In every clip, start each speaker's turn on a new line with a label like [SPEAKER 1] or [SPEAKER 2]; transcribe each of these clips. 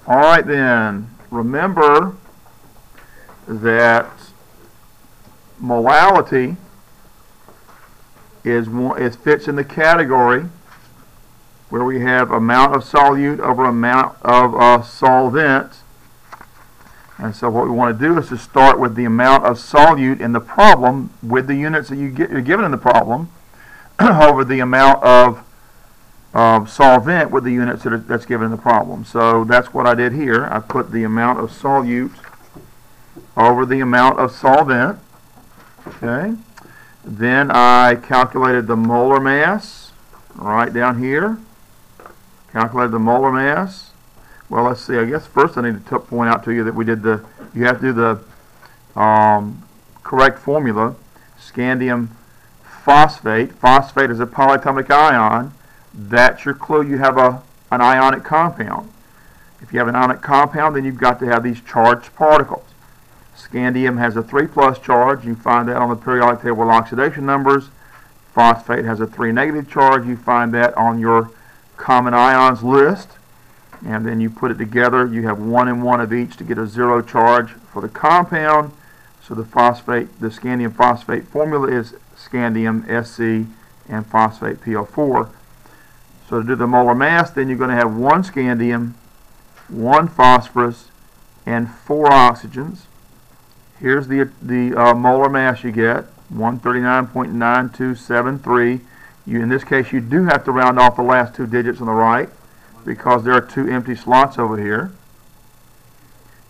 [SPEAKER 1] All right then, remember that molality fits in the category where we have amount of solute over amount of solvent. And so what we want to do is to start with the amount of solute in the problem with the units that you're given in the problem over the amount of solvent with the units that's given in the problem. So that's what I did here. I put the amount of solute over the amount of solvent. Okay. Then I calculated the molar mass right down here. Calculated the molar mass. Well, let's see. I guess first I need to point out to you that you have to do the correct formula. Scandium phosphate. Phosphate is a polyatomic ion. That's your clue you have an ionic compound. If you have an ionic compound, then you've got to have these charged particles. Scandium has a 3+ charge. You find that on the periodic table with oxidation numbers. Phosphate has a 3- charge. You find that on your common ions list. And then you put it together. You have 1 and 1 of each to get a 0 charge for the compound. So the scandium phosphate formula is scandium Sc and phosphate PO4. So to do the molar mass, then you're going to have 1 scandium, 1 phosphorus, and 4 oxygens. Here's the molar mass you get, 139.9273. In this case, you do have to round off the last 2 digits on the right because there are 2 empty slots over here.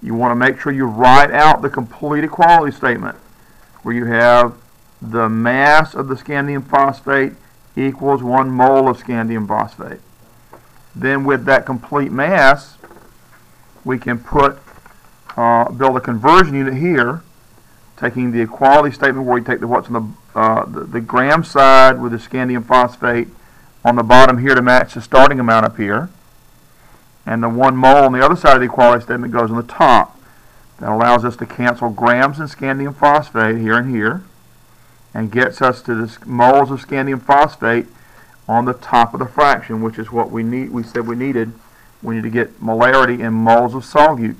[SPEAKER 1] You want to make sure you write out the complete equality statement where you have the mass of the scandium phosphate equals 1 mole of scandium phosphate. Then with that complete mass, we can build a conversion unit here, taking the equality statement where we take what's on the gram side with the scandium phosphate on the bottom here to match the starting amount up here, and the 1 mole on the other side of the equality statement goes on the top. That allows us to cancel grams in scandium phosphate here and here, and gets us to the moles of scandium phosphate on the top of the fraction, which is what we need. We said we needed. We need to get molarity in moles of solute.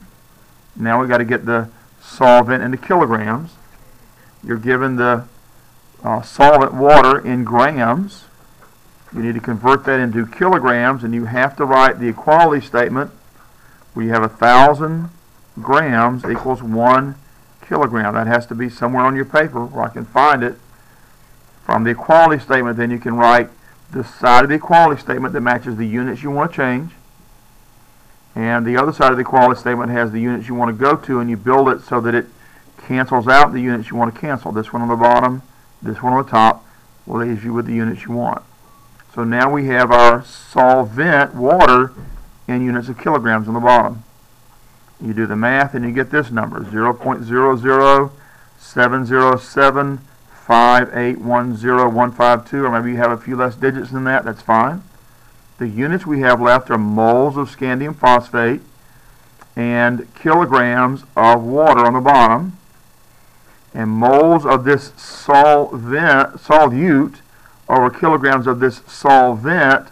[SPEAKER 1] Now we've got to get the solvent into kilograms. You're given the solvent water in grams. You need to convert that into kilograms, and you have to write the equality statement where you have 1,000 grams equals 1 kilogram. That has to be somewhere on your paper where I can find it. From the equality statement, then you can write the side of the equality statement that matches the units you want to change, and the other side of the equality statement has the units you want to go to, and you build it so that it cancels out the units you want to cancel. This one on the bottom, this one on the top leaves you with the units you want. So now we have our solvent water in units of kilograms on the bottom. You do the math and you get this number, 0.007075810,152, or maybe you have a few less digits than that, that's fine. The units we have left are moles of scandium phosphate and kilograms of water on the bottom. And moles of this solute over kilograms of this solvent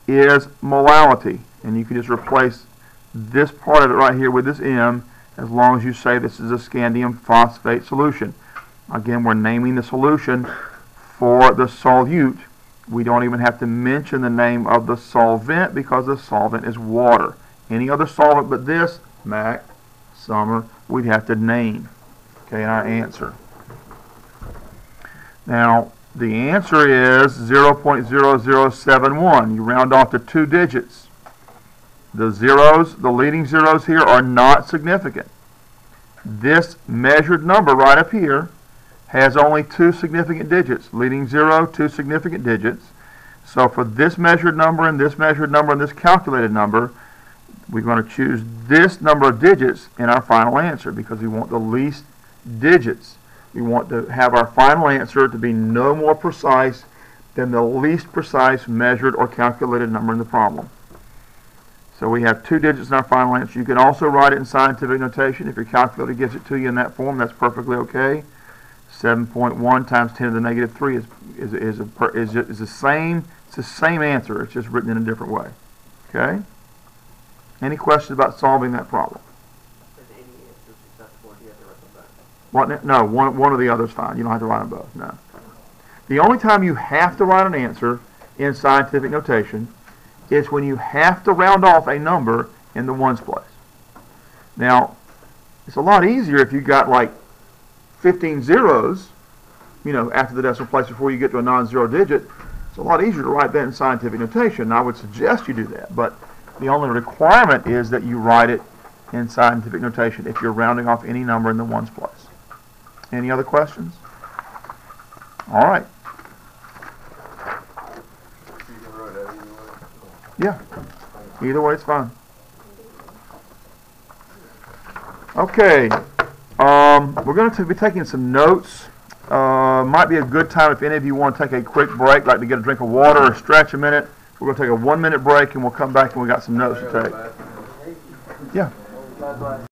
[SPEAKER 1] is molality. And you can just replace this part of it right here with this M as long as you say this is a scandium phosphate solution. Again, we're naming the solution for the solute. We don't even have to mention the name of the solvent because the solvent is water. Any other solvent but this, Mac, Summer, we'd have to name. Okay, our answer. Now, the answer is 0.0071. You round off to 2 digits. The zeros, the leading zeros here are not significant. This measured number right up here has only 2 significant digits. Leading 0, 2 significant digits. So for this measured number and this measured number and this calculated number, we're going to choose this number of digits in our final answer because we want the least digits. We want to have our final answer to be no more precise than the least precise measured or calculated number in the problem. So we have 2 digits in our final answer. You can also write it in scientific notation. If your calculator gives it to you in that form, that's perfectly okay. 7.1 times 10 to the negative 3 is the same. It's the same answer. It's just written in a different way. Okay. Any questions about solving that problem?
[SPEAKER 2] Is any answer successful, or do you have to write them back?
[SPEAKER 1] What? No, one or the other is fine. You don't have to write them both. No. The only time you have to write an answer in scientific notation is when you have to round off a number in the ones place. Now, it's a lot easier if you got like 15 zeros, after the decimal place before you get to a non-zero digit. It's a lot easier to write that in scientific notation. I would suggest you do that, but the only requirement is that you write it in scientific notation if you're rounding off any number in the ones place. Any other questions? All right. Yeah. Either way, it's fine. Okay. We're going to be taking some notes. Might be a good time if any of you want to take a quick break, like to get a drink of water or stretch a minute. We're going to take a 1-minute break and we'll come back and we got some notes to take. Yeah.